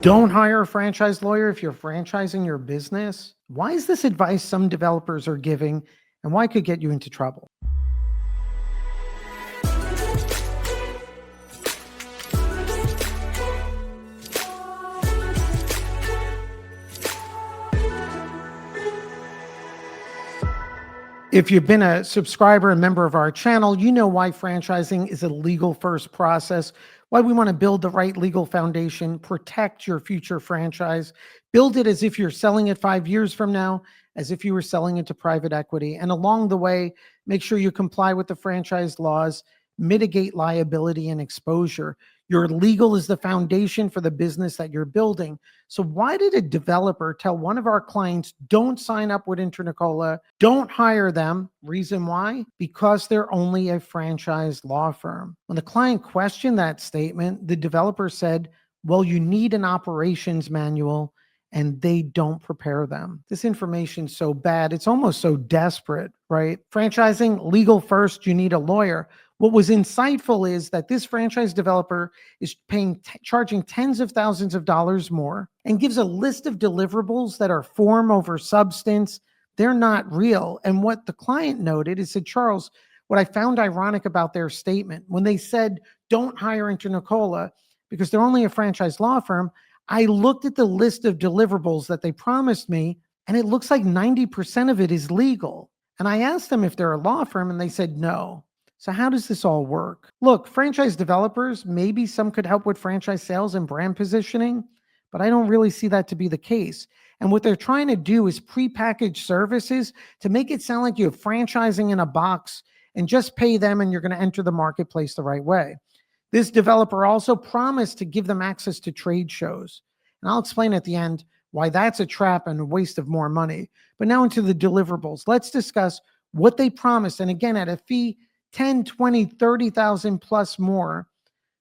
Don't hire a franchise lawyer if you're franchising your business. Why is this advice some developers are giving, and why it could get you into trouble? If you've been a subscriber and member of our channel, you know why franchising is a legal first process, why we want to build the right legal foundation, protect your future franchise, build it as if you're selling it 5 years from now, as if you were selling it to private equity. And along the way, make sure you comply with the franchise laws, mitigate liability and exposure. Your legal is the foundation for the business that you're building. So why did a developer tell one of our clients, don't sign up with Internicola, don't hire them? Reason why? Because they're only a franchise law firm. When the client questioned that statement, the developer said, well, you need an operations manual and they don't prepare them. This information's so bad, it's almost so desperate, right? Franchising, legal first, you need a lawyer. What was insightful is that this franchise developer is charging tens of thousands of dollars more and gives a list of deliverables that are form over substance. They're not real. And what the client noted is, said, Charles, what I found ironic about their statement, when they said, don't hire Internicola because they're only a franchise law firm, I looked at the list of deliverables that they promised me, and it looks like 90% of it is legal. And I asked them if they're a law firm, and they said no. So how does this all work? Look, franchise developers, maybe some could help with franchise sales and brand positioning, but I don't really see that to be the case. And what they're trying to do is prepackage services to make it sound like you have franchising in a box and just pay them and you're going to enter the marketplace the right way. This developer also promised to give them access to trade shows. And I'll explain at the end why that's a trap and a waste of more money. But now into the deliverables. Let's discuss what they promised. And again, at a fee 10, 20, 30,000 plus more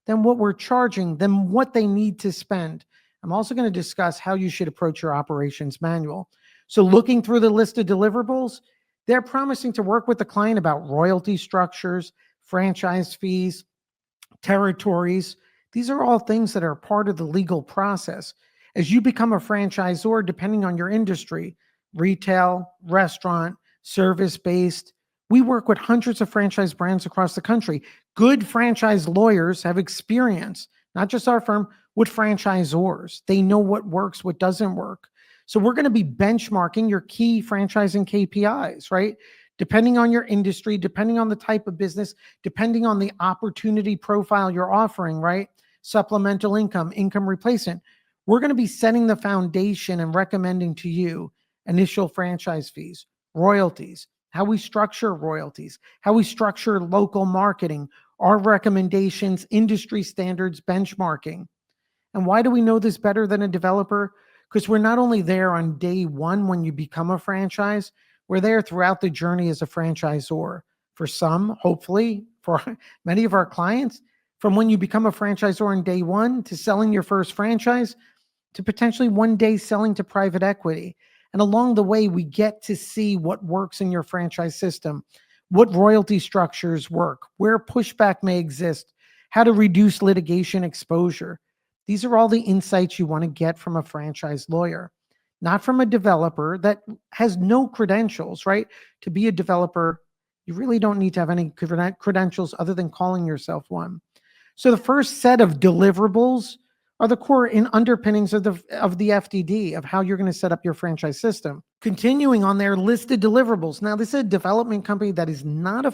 than what we're charging, than what they need to spend. I'm also going to discuss how you should approach your operations manual. So looking through the list of deliverables, they're promising to work with the client about royalty structures, franchise fees, territories. These are all things that are part of the legal process. As you become a franchisor, depending on your industry, retail, restaurant, service-based, we work with hundreds of franchise brands across the country. Good franchise lawyers have experience, not just our firm, with franchisors. They know what works, what doesn't work. So we're going to be benchmarking your key franchising KPIs, right? Depending on your industry, depending on the type of business, depending on the opportunity profile you're offering, right? Supplemental income, income replacement. We're going to be setting the foundation and recommending to you initial franchise fees, royalties, how we structure royalties, how we structure local marketing, our recommendations, industry standards, benchmarking. And why do we know this better than a developer? Because we're not only there on day one when you become a franchise, we're there throughout the journey as a franchisor. For some, hopefully, for many of our clients, from when you become a franchisor on day one to selling your first franchise to potentially one day selling to private equity. And along the way, we get to see what works in your franchise system, what royalty structures work, where pushback may exist, how to reduce litigation exposure. These are all the insights you want to get from a franchise lawyer, not from a developer that has no credentials, right? To be a developer, you really don't need to have any credentials other than calling yourself one. So the first set of deliverables are the core underpinnings of the FDD, of how you're going to set up your franchise system. Continuing on their listed deliverables. Now, this is a development company that is not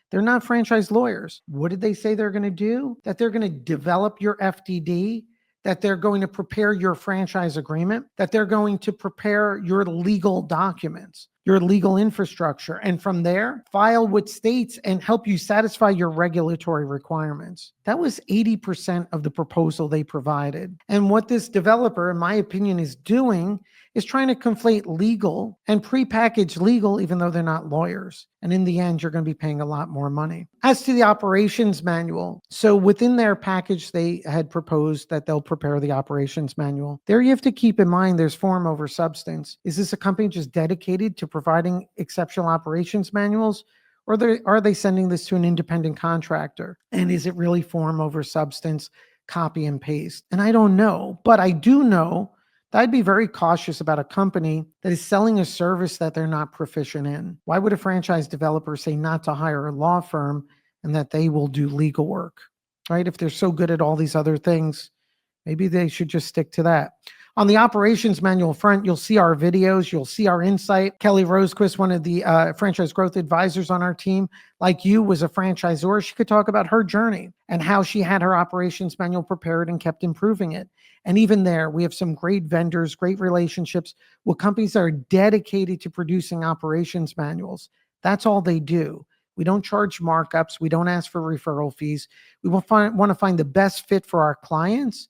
they're not franchise lawyers. What did they say they're going to do? That they're going to develop your FDD, that they're going to prepare your franchise agreement, that they're going to prepare your legal documents, your legal infrastructure, and from there, file with states and help you satisfy your regulatory requirements. That was 80% of the proposal they provided. And what this developer, in my opinion, is doing is trying to conflate legal and prepackaged legal, even though they're not lawyers. And in the end, you're going to be paying a lot more money. As to the operations manual, so within their package, they had proposed that they'll prepare the operations manual. There you have to keep in mind there's form over substance. Is this a company just dedicated to providing exceptional operations manuals? Or are they sending this to an independent contractor? And is it really form over substance? copy and paste. And I don't know, but I do know that I'd be very cautious about a company that is selling a service that they're not proficient in. Why would a franchise developer say not to hire a law firm and that they will do legal work, right? If they're so good at all these other things, maybe they should just stick to that. On the operations manual front, you'll see our videos, you'll see our insight. Kelly Rosequist, one of the franchise growth advisors on our team, like you, was a franchisor. She could talk about her journey and how she had her operations manual prepared and kept improving it. And even there, we have some great vendors, great relationships with companies that are dedicated to producing operations manuals. That's all they do. We don't charge markups. We don't ask for referral fees. We want to find the best fit for our clients.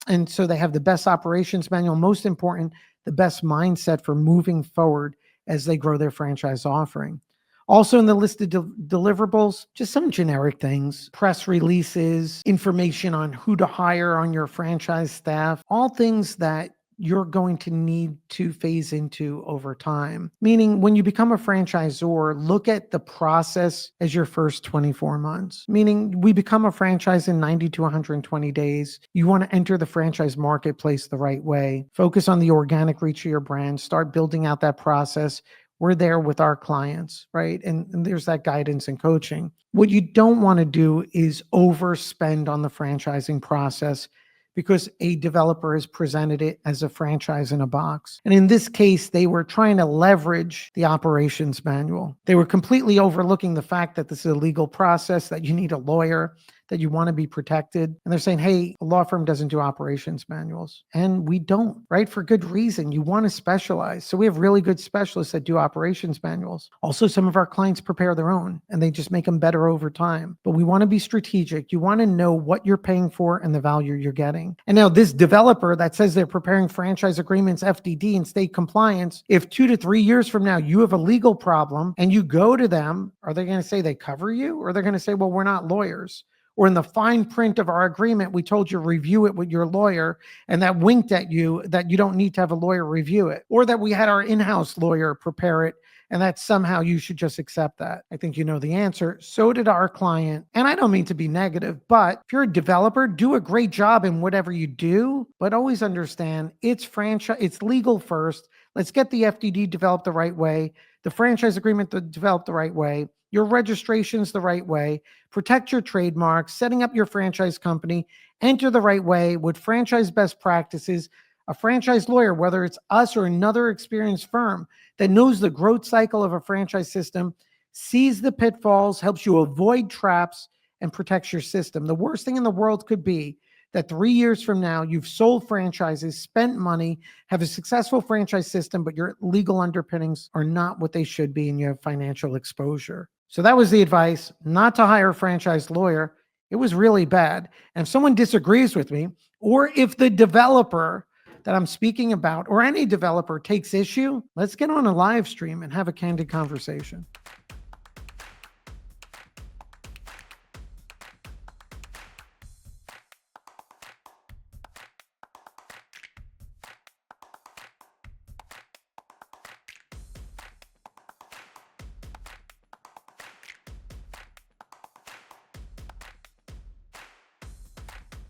And so they have the best operations manual, most important, the best mindset for moving forward as they grow their franchise offering. Also in the list of deliverables, just some generic things, press releases, information on who to hire on your franchise staff, all things that you're going to need to phase into over time. Meaning when you become a franchisor, look at the process as your first 24 months. Meaning we become a franchise in 90 to 120 days. You want to enter the franchise marketplace the right way. Focus on the organic reach of your brand. Start building out that process. We're there with our clients, right? And there's that guidance and coaching. What you don't want to do is overspend on the franchising process because a developer has presented it as a franchise in a box. And in this case, they were trying to leverage the operations manual. They were completely overlooking the fact that this is a legal process, that you need a lawyer, that you want to be protected. And they're saying, hey, a law firm doesn't do operations manuals. And we don't, right? For good reason. You want to specialize. So we have really good specialists that do operations manuals. Also, some of our clients prepare their own and they just make them better over time. But we want to be strategic. You want to know what you're paying for and the value you're getting. And now this developer that says they're preparing franchise agreements, FDD, and state compliance, if 2 to 3 years from now you have a legal problem and you go to them, are they going to say they cover you? Or they're going to say, well, we're not lawyers? Or in the fine print of our agreement, we told you review it with your lawyer, and that winked at you that you don't need to have a lawyer review it. Or that we had our in-house lawyer prepare it, and that somehow you should just accept that. I think you know the answer. So did our client. And I don't mean to be negative, but if you're a developer, do a great job in whatever you do, but always understand it's franchise, it's legal first. Let's get the FDD developed the right way, the franchise agreement developed the right way, your registrations the right way, protect your trademarks, setting up your franchise company, enter the right way with franchise best practices. A franchise lawyer, whether it's us or another experienced firm that knows the growth cycle of a franchise system, sees the pitfalls, helps you avoid traps, and protects your system. The worst thing in the world could be that 3 years from now, you've sold franchises, spent money, have a successful franchise system, but your legal underpinnings are not what they should be and you have financial exposure. So that was the advice, not to hire a franchise lawyer. It was really bad. And if someone disagrees with me, or if the developer that I'm speaking about or any developer takes issue, let's get on a live stream and have a candid conversation.